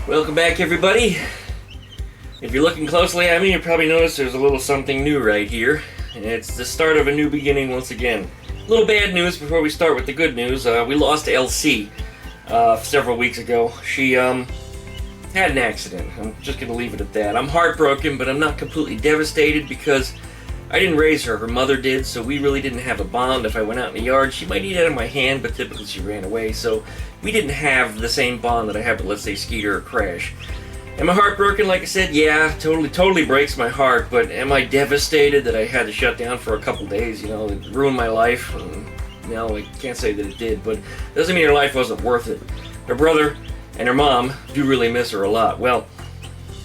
Welcome back, everybody. If you're looking closely at me, you probably notice there's a little something new right here. And it's the start of a new beginning once again. A little bad news before we start with the good news. We lost Elsie several weeks ago. She had an accident. I'm just going to leave it at that. I'm heartbroken, but I'm not completely devastated because I didn't raise her. Her mother did, so we really didn't have a bond. If I went out in the yard, she might eat out of my hand, but typically she ran away. So we didn't have the same bond that I have with, let's say, Skeeter or Crash. Am I heartbroken? Like I said, yeah, totally breaks my heart, but am I devastated that I had to shut down for a couple days? You know, it ruined my life. No, I can't say that it did, but it doesn't mean her life wasn't worth it. Her brother and her mom do really miss her a lot. Well,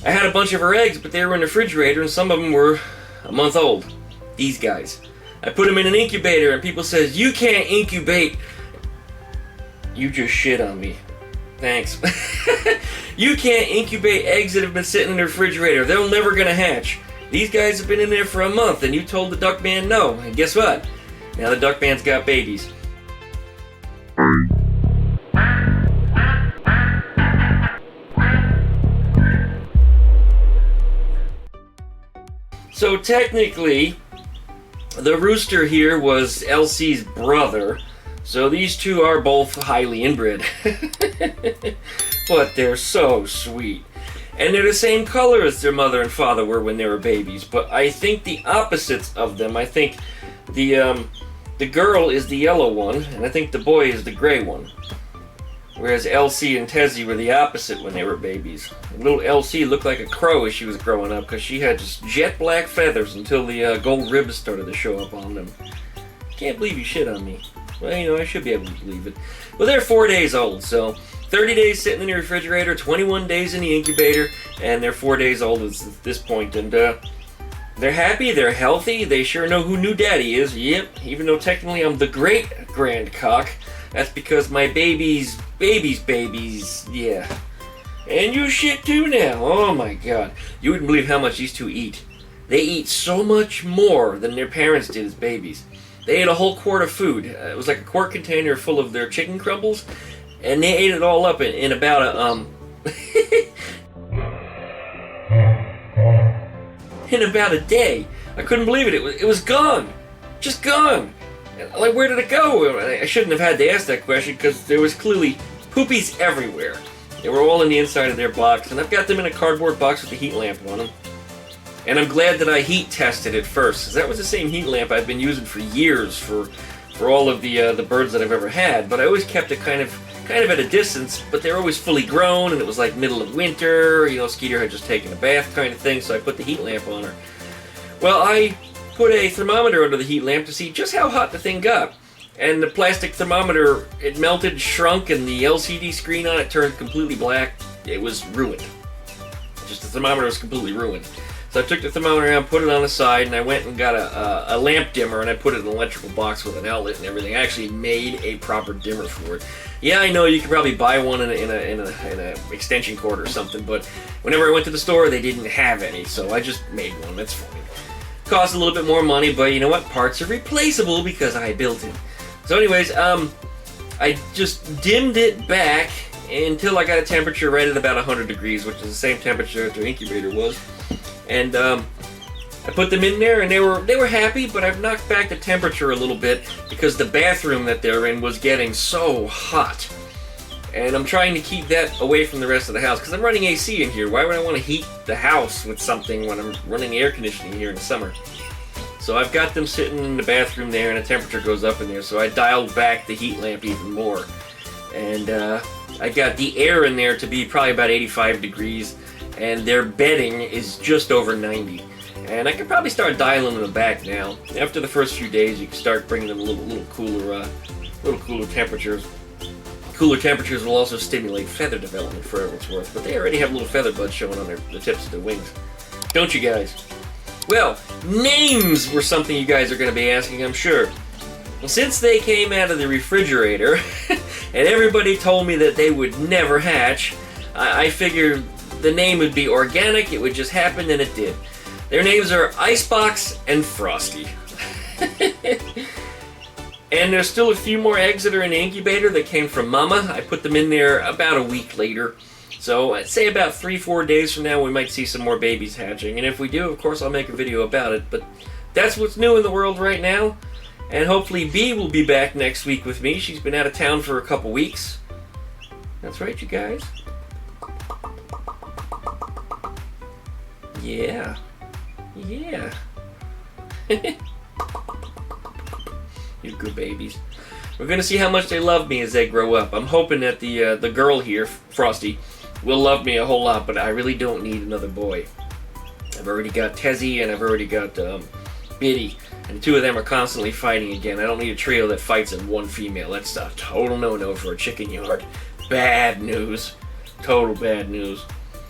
I had a bunch of her eggs, but they were in the refrigerator, and some of them were a month old. These guys. I put them in an incubator, and people says, you can't incubate. You just shit on me. Thanks. You can't incubate eggs that have been sitting in the refrigerator. They're never gonna hatch. These guys have been in there for a month, and you told the Duckman no. And guess what? Now the Duckman's got babies. So technically, the rooster here was Elsie's brother, so these two are both highly inbred. But they're so sweet. And they're the same color as their mother and father were when they were babies, but I think the opposites of them. I think the girl is the yellow one, and I think the boy is the gray one. Whereas Elsie and Tezzy were the opposite when they were babies. Little Elsie looked like a crow as she was growing up because she had just jet black feathers until the gold ribs started to show up on them. Can't believe you shit on me. Well, you know, I should be able to believe it. Well, they're 4 days old, so 30 days sitting in the refrigerator, 21 days in the incubator, and they're 4 days old at this point. And they're happy, they're healthy, they sure know who new daddy is. Yep, even though technically I'm the Great-Grandcock. That's because my babies, yeah. And you shit too now. Oh my god. You wouldn't believe how much these two eat. They eat so much more than their parents did as babies. They ate a whole quart of food. It was like a quart container full of their chicken crumbles, and they ate it all up in about a, in about a day. I couldn't believe it. It was gone. Just gone. Like, where did it go? I shouldn't have had to ask that question because there was clearly poopies everywhere. They were all in the inside of their box, and I've got them in a cardboard box with a heat lamp on them. And I'm glad that I heat tested it first, because that was the same heat lamp I've been using for years for all of the birds that I've ever had. But I always kept it kind of at a distance, but they're always fully grown, and it was like middle of winter. You know, Skeeter had just taken a bath kind of thing, so I put the heat lamp on her. Well, I put a thermometer under the heat lamp to see just how hot the thing got. And the plastic thermometer, it melted, shrunk, and the LCD screen on it turned completely black. It was ruined. Just the thermometer was completely ruined. So I took the thermometer out, put it on the side, and I went and got a lamp dimmer, and I put it in an electrical box with an outlet and everything. I actually made a proper dimmer for it. Yeah, I know you could probably buy one in a extension cord or something, but whenever I went to the store, they didn't have any, so I just made one. That's fine. Cost a little bit more money, but you know what? Parts are replaceable because I built it. So anyways, I just dimmed it back until I got a temperature right at about 100 degrees, which is the same temperature that the incubator was. And I put them in there, and they were happy, but I've knocked back the temperature a little bit because the bathroom that they're in was getting so hot. And I'm trying to keep that away from the rest of the house because I'm running AC in here. Why would I want to heat the house with something when I'm running air conditioning here in the summer? So I've got them sitting in the bathroom there, and the temperature goes up in there, so I dialed back the heat lamp even more. And I got the air in there to be probably about 85 degrees, and their bedding is just over 90. And I could probably start dialing them back now. After the first few days, you can start bringing them a little cooler temperatures. Cooler temperatures will also stimulate feather development for what it's worth, but they already have little feather buds showing on the tips of their wings. Don't you guys? Well, names were something you guys are going to be asking, I'm sure. Well, since they came out of the refrigerator, and everybody told me that they would never hatch, I figured the name would be organic, it would just happen, and it did. Their names are Icebox and Frostee. And there's still a few more eggs that are in the incubator that came from Mama. I put them in there about a week later. So I'd say about 3-4 days from now we might see some more babies hatching. And if we do, of course, I'll make a video about it. But that's what's new in the world right now. And hopefully Bee will be back next week with me. She's been out of town for a couple weeks. That's right, you guys. Yeah. Yeah. You good babies. We're gonna see how much they love me as they grow up. I'm hoping that the girl here, Frosty, will love me a whole lot, but I really don't need another boy. I've already got Tezzy and I've already got Biddy, and the two of them are constantly fighting again. I don't need a trio that fights in one female. That's a total no-no for a chicken yard. Bad news. Total bad news.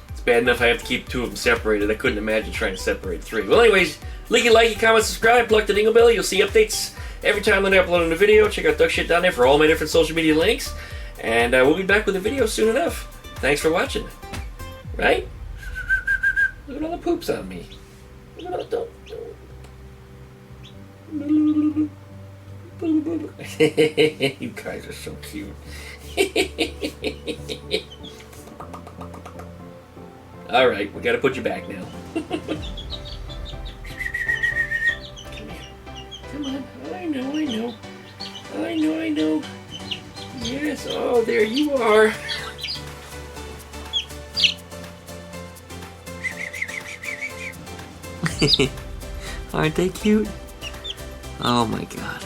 It's bad enough I have to keep two of them separated. I couldn't imagine trying to separate three. Well, anyways, like, comment, subscribe, pluck the dingle bell. You'll see updates every time that I upload a video. Check out Duck Shit down there for all my different social media links. And we'll be back with a video soon enough. Thanks for watching. Right? Look at all the poops on me. Look at all the... You guys are so cute. Alright, we gotta put you back now. Come on. I know. I know. Yes, oh, there you are. Aren't they cute? Oh my god.